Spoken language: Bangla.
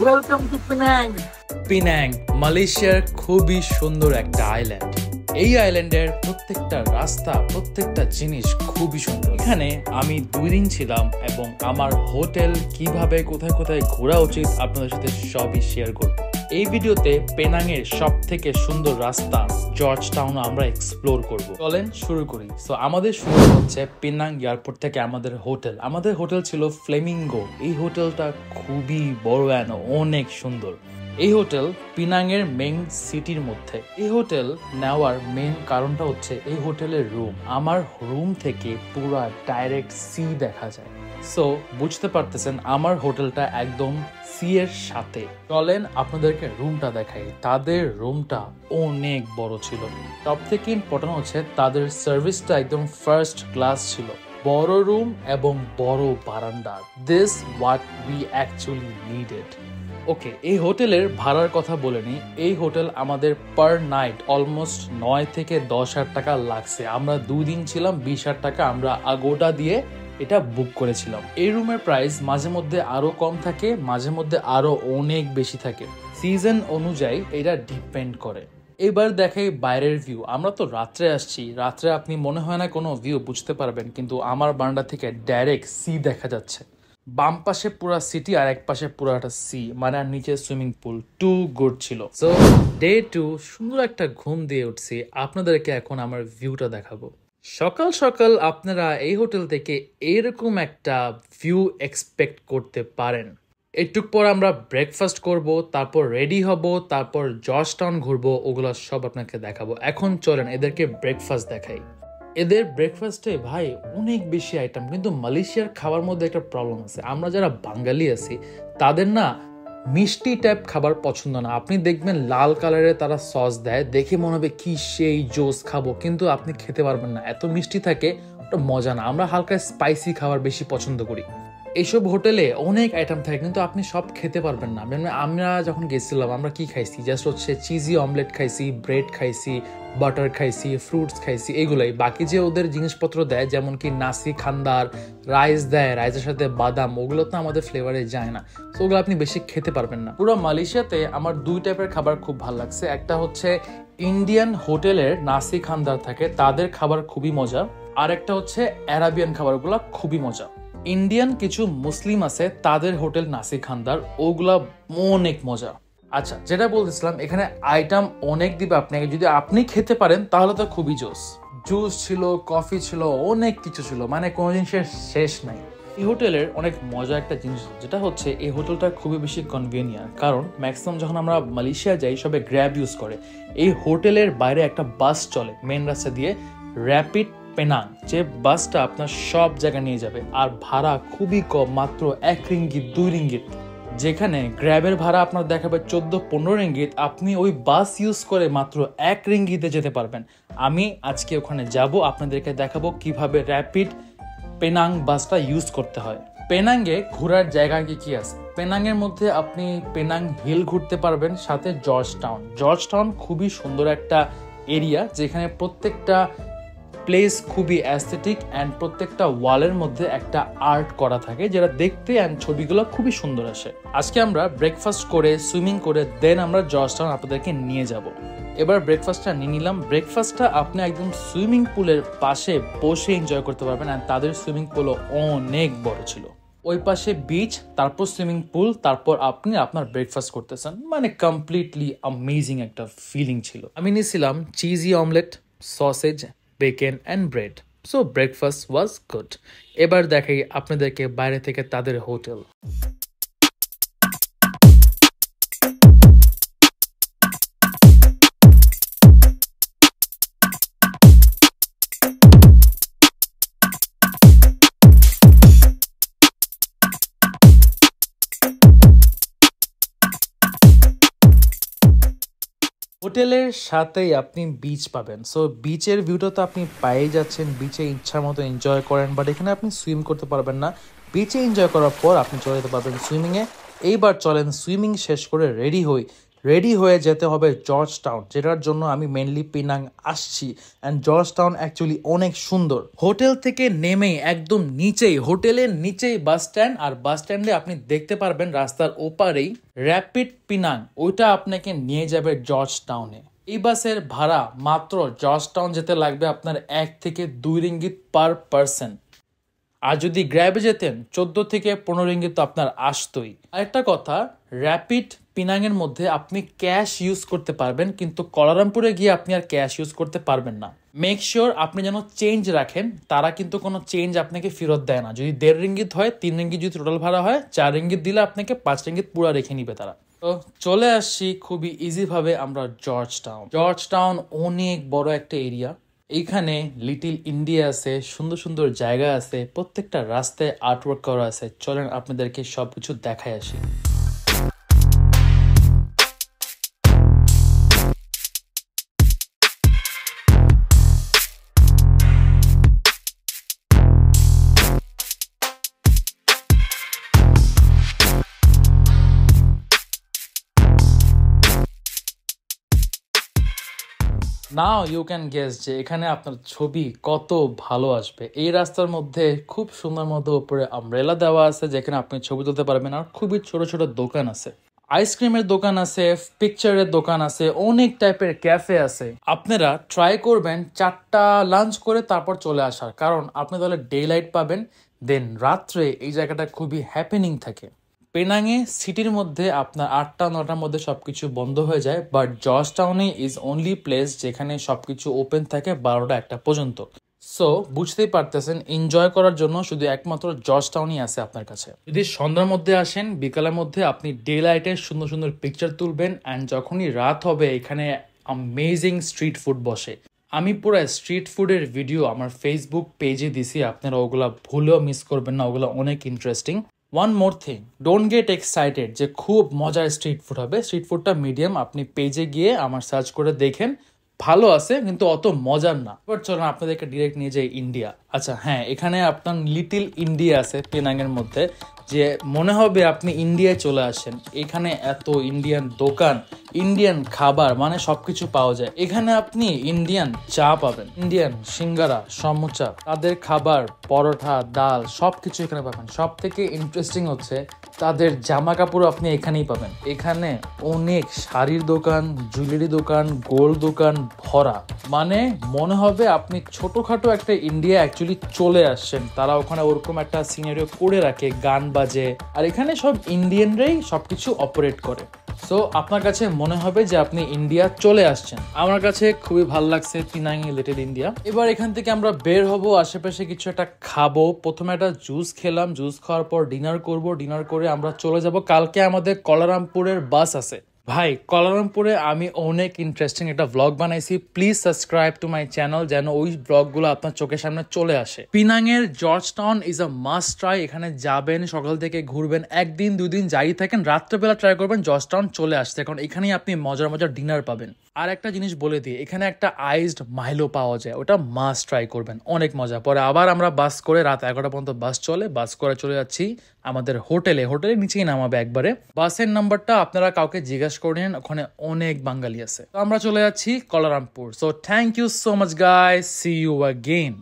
Welcome to Penang. পিনাং মালয়েশিয়ার খুবই সুন্দর একটা আইল্যান্ড। এই আইল্যান্ডের প্রত্যেকটা রাস্তা প্রত্যেকটা জিনিস খুবই সুন্দর। এখানে আমি 2 দিন ছিলাম এবং আমার হোটেল কিভাবে কোথায় কোথায় ঘোরা উচিত আপনাদের সাথে সবই শেয়ার করব। এই ভিডিওতে পেনাংয়ের সব থেকে সুন্দর রাস্তা জর্জ টাউন আমরা এক্সপ্লোর করব। চলেন শুরু করি। সো আমাদের শুরু হচ্ছে পেনাং এয়ারপোর্ট থেকে আমাদের হোটেল। আমাদের হোটেল ছিল ফ্লেমিঙ্গো। এই হোটেলটা খুবই বড় অ্যান্ড অনেক সুন্দর। এই হোটেল পিনাংয়ের মেইন সিটির মধ্যে। এই হোটেল নেওয়ার মেইন কারণটা হচ্ছে এই হোটেলের রুম। আমার রুম থেকে পুরো ডাইরেক্ট সি দেখা যায়। সো বুঝতে পারতেছেন আমার হোটেলটা একদম সি এর সাথে। চলেন আপনাদেরকে রুমটা দেখাই। তাদের রুমটা অনেক বড় ছিল। সব থেকে ইম্পর্টেন্ট হচ্ছে তাদের সার্ভিসটা একদম ফার্স্ট ক্লাস ছিল। বড় রুম এবং বড় বারান্দা। This what we actually needed. Okay, এই হোটেলের ভাড়ার কথা বলে নিই। এই হোটেল আমাদের পার নাইট অলমোস্ট 9 থেকে 10,000 টাকা লাগছে। আমরা 2 দিন ছিলাম, 20,000 টাকা আমরা আগোটা দিয়ে এটা বুক করেছিলাম। এই রুমের প্রাইস মাঝে মধ্যে আরো কম থাকে, মাঝে মধ্যে আরো অনেক বেশি থাকে। সিজন অনুযায়ী এটা ডিপেন্ড করে। এবার দেখাই বাইরের ভিউ। আমরা তো রাত্রে আসছি, রাত্রে আপনি মনে হয় না কোনো ভিউ বুঝতে পারবেন, কিন্তু আমার বারান্দা থেকে ডাইরেক্ট সি দেখা যাচ্ছে। বাম পাশে পুরা সিটি আর এক পাশে পুরাটা সি, মানে আর নিচে সুইমিং পুল। টু গুড ছিল। সো ডে 2 সুন্দর একটা ঘুম দিয়ে উঠছি। আপনাদেরকে এখন আমার ভিউটা দেখাবো। সকাল সকাল আপনারা এই হোটেল থেকে এরকম একটা ভিউ এক্সপেক্ট করতে পারেন। একটু পর আমরা ব্রেকফাস্ট করব, তারপর রেডি হব, তারপর জর্জ টাউন ঘুরবো। ওগুলো সব আপনাকে দেখাবো। এখন চলেন এদেরকে ব্রেকফাস্ট দেখাই। এদের ব্রেকফাস্টে ভাই অনেক বেশি আইটেম, কিন্তু মালয়েশিয়ার খাবার মধ্যে একটা প্রবলেম আছে। আমরা যারা বাঙালি আছি তাদের না মিষ্টি টাইপ খাবার পছন্দ না। আপনি দেখবেন লাল কালারের তারা সস দেয়, দেখে মনে হবে কি সেই জোস খাবো, কিন্তু আপনি খেতে পারবেন না, এত মিষ্টি থাকে, ওটা মজা না। আমরা হালকা স্পাইসি খাবার বেশি পছন্দ করি। এইসব হোটেলে অনেক আইটেম থাকে, কিন্তু আপনি সব খেতে পারবেন না। মানে আমরা যখন গেছিলাম আমরা কি খাইছি, জাস্ট হচ্ছে চিজি অমলেট খাইছি, ব্রেড খাইছি, বাটার খাইছি, ফ্রুটস খাইছি, এগুলোই। বাকি যে ওদের জিনিসপত্র দেয় যেমন কি নাসি খান্দার, রাইস দেয়, রাইসের সাথে বাদাম, ওগুলো তো আমাদের ফ্লেভারে যায় না। তো ওগুলো আপনি বেশি খেতে পারবেন না। পুরো মালয়েশিয়াতে আমার 2 টাইপের খাবার খুব ভালো লাগছে। একটা হচ্ছে ইন্ডিয়ান হোটেলের নাসি খান্দার থাকে, তাদের খাবার খুবই মজা। আর একটা হচ্ছে আরাবিয়ান খাবারগুলো খুবই মজা। ইন্ডিয়ান কিছু মুসলিম আছে, তাদের হোটেল নাসি খান্দার, ওগুলা অনেক মজা। আচ্ছা, যেটা বলতেছিলাম, এখানে আইটেম অনেক দিবে আপনাকে, যদি আপনি খেতে পারেন তাহলে তো খুবই জোস। জুস ছিল, কফি ছিল, অনেক কিছু ছিল, মানে কোনো জিনিসের শেষ নাই। এই হোটেলের অনেক মজা একটা জিনিস যেটা হচ্ছে এই হোটেলটা খুবই বেশি কনভিনিয়েন্ট, কারণ ম্যাক্সিমাম যখন আমরা মালয়েশিয়া যাই সবে গ্র্যাব ইউজ করে। এই হোটেলের বাইরে একটা বাস চলে মেন রাস্তা দিয়ে, র্যাপিড পেনাং, যে বাসটা আপনার সব জায়গায় নিয়ে যাবে। আর ভাড়া খুবই কম, মাত্র 1 রিঙ্গিত 2 রিঙ্গিত। যেখানে গ্র্যাবের ভাড়া আপনার দেখাবে 14-15 রিঙ্গিত, আপনি ওই বাস ইউজ করে মাত্র 1 রিঙ্গিতে যেতে পারবেন। আমি আজকে ওখানে যাব, আপনাদেরকে দেখাবো কিভাবে র্যাপিড পেনাং বাসটা ইউজ করতে হয়। পেনাংয়ে ঘোরার জায়গা কি আছে? পেনাংয়ের মধ্যে আপনি পেনাং হিল ঘুরতে পারবেন, সাথে জর্জ টাউন। জর্জ টাউন খুবই সুন্দর একটা এরিয়া, যেখানে প্রত্যেকটা প্লেস খুবই অ্যাস্থেটিক অ্যান্ড প্রত্যেকটা ওয়ালের মধ্যে একটা আর্ট করা থাকে, যেটা দেখতে অ্যান্ড ছবিগুলো খুবই সুন্দর আসে। আজকে আমরা ব্রেকফাস্ট করে সুইমিং করে দেন আমরা জর্জ টাউন আপনাদেরকে নিয়ে যাব। এবার ব্রেকফাস্টটা নিয়ে নিলাম। ব্রেকফাস্টটা আপনি একদম সুইমিং পুলের পাশে বসে এনজয় করতে পারবেন, অ্যান্ড তাদের সুইমিং পুলও অনেক বড় ছিল। ওই পাশে বিচ, তারপর সুইমিং পুল, তারপর আপনি আপনার ব্রেকফাস্ট করতেছেন, মানে কমপ্লিটলি অ্যামেজিং একটা ফিলিং ছিল। আমি নিয়েছিলাম cheesy omelette, sausage, bacon and bread. So breakfast was good. এবার দেখাই আপনাদেরকে বাইরে থেকে তাদের হোটেল। হোটেলের সাথেই আপনি বিচ পাবেন। সো বিচের ভিউটা তো আপনি পেয়ে যাচ্ছেন, বিচে ইচ্ছার মতো এনজয় করেন, বাট এখানে আপনি সুইম করতে পারবেন না। বিচে এনজয় করার পর আপনি চলে যেতে পারবেন সুইমিংয়ে। এইবার চলেন সুইমিং শেষ করে রেডি হই, রেডি হয়ে যেতে হবে জর্জ টাউন, যেটার জন্য আমি মেনলি পিনাং আসছি। অ্যান্ড জর্জ টাউন অ্যাকচুয়ালি অনেক সুন্দর। হোটেল থেকে নেমেই একদম নিচেই, হোটেলের নিচেই বাস স্ট্যান্ড, আর বাস স্ট্যান্ডে আপনি দেখতে পারবেন রাস্তার ওপারেই র্যাপিড পিনাং, ওইটা আপনাকে নিয়ে যাবে জর্জ টাউনে। এই বাসের ভাড়া মাত্র জর্জ টাউন যেতে লাগবে আপনার 1 থেকে 2 রিঙ্গিত পার পারসন। আর যদি গ্র্যাবে যেতেন 14 থেকে 15 রিঙ্গিত তো আপনার আসতোই। আরেকটা কথা, র্যাপিড পিনাংয়ের মধ্যে আপনি ক্যাশ ইউজ করতে পারবেন, কিন্তু কুয়ালালামপুরে গিয়ে আপনি আর ক্যাশ ইউজ করতে পারবেন না। মেক শিওর আপনি যেন চেঞ্জ রাখেন, তারা কিন্তু কোনো চেঞ্জ আপনাকে ফেরত দেয় না। যদি 1.5 রিঙ্গিত হয়, 3 রিঙ্গিত যদি টোটাল ভাড়া হয়, 4 রিঙ্গিত দিলে আপনাকে 5 রিঙ্গিত পুরো রেখে নিবে তারা। তো চলে আসছি খুবই ইজিভাবে আমরা জর্জ টাউন। জর্জ টাউন অনেক বড় একটা এরিয়া। এইখানে লিটিল ইন্ডিয়া আছে, সুন্দর সুন্দর জায়গা আছে, প্রত্যেকটা রাস্তায় আর্টওয়ার্ক করা আছে। চলেন আপনাদেরকে সবকিছু দেখায় আসি। নাও ইউ ক্যান গেস যে এখানে আপনার ছবি কত ভালো আসবে। এই রাস্তার মধ্যে খুব সুন্দর মতো উপরে আমব্রেলা দেওয়া আছে, যেখানে আপনি ছবি তুলতে পারবেন। আর খুবই ছোট ছোট দোকান আছে, আইসক্রিমের দোকান আছে, পিকচারের দোকান আছে, অনেক টাইপের ক্যাফে আছে। আপনারা ট্রাই করবেন 4টা লাঞ্চ করে তারপর চলে আসার, কারণ আপনি তাহলে ডে লাইট পাবেন, দেন রাত্রে এই জায়গাটা খুবই হ্যাপেনিং থাকে। পেনাংয়ে সিটির মধ্যে আপনার 8টা-9টার মধ্যে সবকিছু বন্ধ হয়ে যায়, বাট জর্জ টাউনে ইজ অনলি প্লেস যেখানে সবকিছু ওপেন থাকে 12টা-1টা পর্যন্ত। সো বুঝতেই পারতেছেন, এনজয় করার জন্য শুধু একমাত্র জর্জ টাউনই আছে আপনার কাছে। যদি সন্ধ্যার মধ্যে আসেন, বিকালের মধ্যে আপনি ডে লাইটের সুন্দর সুন্দর পিকচার তুলবেন। অ্যান্ড যখনই রাত হবে, এখানে অ্যামেজিং স্ট্রিট ফুড বসে। আমি পুরো স্ট্রিট ফুডের ভিডিও আমার ফেসবুক পেজে দিছি, আপনারা ওগুলা ভুলেও মিস করবেন না, ওগুলো অনেক interesting. One more thing, don't get excited যে খুব মজার স্ট্রিট ফুড হবে। স্ট্রিট ফুডটা মিডিয়াম, আপনি পেজে গিয়ে আমার সার্চ করে দেখেন, ভালো আছে কিন্তু অত মজার না। এবার চলুন আপনাদেরকে ডিরেক্ট নিয়ে যাই ইন্ডিয়া। আচ্ছা হ্যাঁ, এখানে আপনার লিটিল ইন্ডিয়া আছে পেনাংয়ের মধ্যে, যে মনে হবে আপনি ইন্ডিয়ায় চলে আসেন। এখানে এত ইন্ডিয়ান দোকান, ইন্ডিয়ান খাবার, মানে সবকিছু পাওয়া যায়। এখানে আপনি ইন্ডিয়ান চা পাবেন, ইন্ডিয়ান সিঙ্গারা, সমোচা, তাদের খাবার, পরোটা, ডাল, সবকিছু এখানে পাবেন। সব থেকে ইন্টারেস্টিং হচ্ছে তাদের জামা কাপড় আপনি এখানেই পাবেন। এখানে অনেক শাড়ির দোকান, জুয়েলারি দোকান, গোল্ড দোকান ভরা, মানে মনে হবে আপনি ছোটখাটো একটা ইন্ডিয়া অ্যাকচুয়ালি চলে আসছেন। তারা ওখানে ওরকম একটা সিনারিও করে রাখে, গান বাজে, আর এখানে সব ইন্ডিয়ানরাই সবকিছু অপারেট করে। সো আপনার কাছে মনে হবে যে আপনি ইন্ডিয়া চলে আসছেন। আমার কাছে খুবই ভালো লাগছে পিনাংয়ে লিটল ইন্ডিয়া। এবার এখান থেকে আমরা বের হব, আশেপাশে কিছু একটা খাবো। প্রথমে একটা জুস খেলাম, জুস খাওয়ার পর ডিনার করব। ডিনার করে আমরা চলে যাব, কালকে আমাদের কুয়ালালামপুরের বাস আছে। ভাই, কুয়ালালামপুরে আমি অনেক ইন্টারেস্টিং একটা ব্লগ বানাইছি, please subscribe to my channel, যেন ওই ব্লগগুলো আপনার চোখের সামনে চলে আসে। পিনাংয়ের George Town is a must try. এখানে যাবেন, সকাল থেকে ঘুরবেন, 1 দিন 2 দিন যাই থাকেন, রাত্রেবেলা ট্রাই করবেন জর্জ টাউন চলে আসতে, কারণ এখানেই আপনি মজার মজার ডিনার পাবেন। আর একটা জিনিস বলে দিই, এখানে একটা আইসড মাইলো পাওয়া যায়, ওটা মাস্ট ট্রাই করবেন, অনেক মজা। পরে আবার আমরা বাস করে রাত 11টা পর্যন্ত বাস চলে, বাস করে চলে যাচ্ছি আমাদের হোটেলে। হোটেলের নিচেই নামাবে একবারে। বাসের নাম্বারটা আপনারা কাউকে জিজ্ঞাসা করে নিন, ওখানে অনেক বাঙালি আছে। তো আমরা চলে যাচ্ছি Kuala Lumpur. So thank you so much guys, see you again.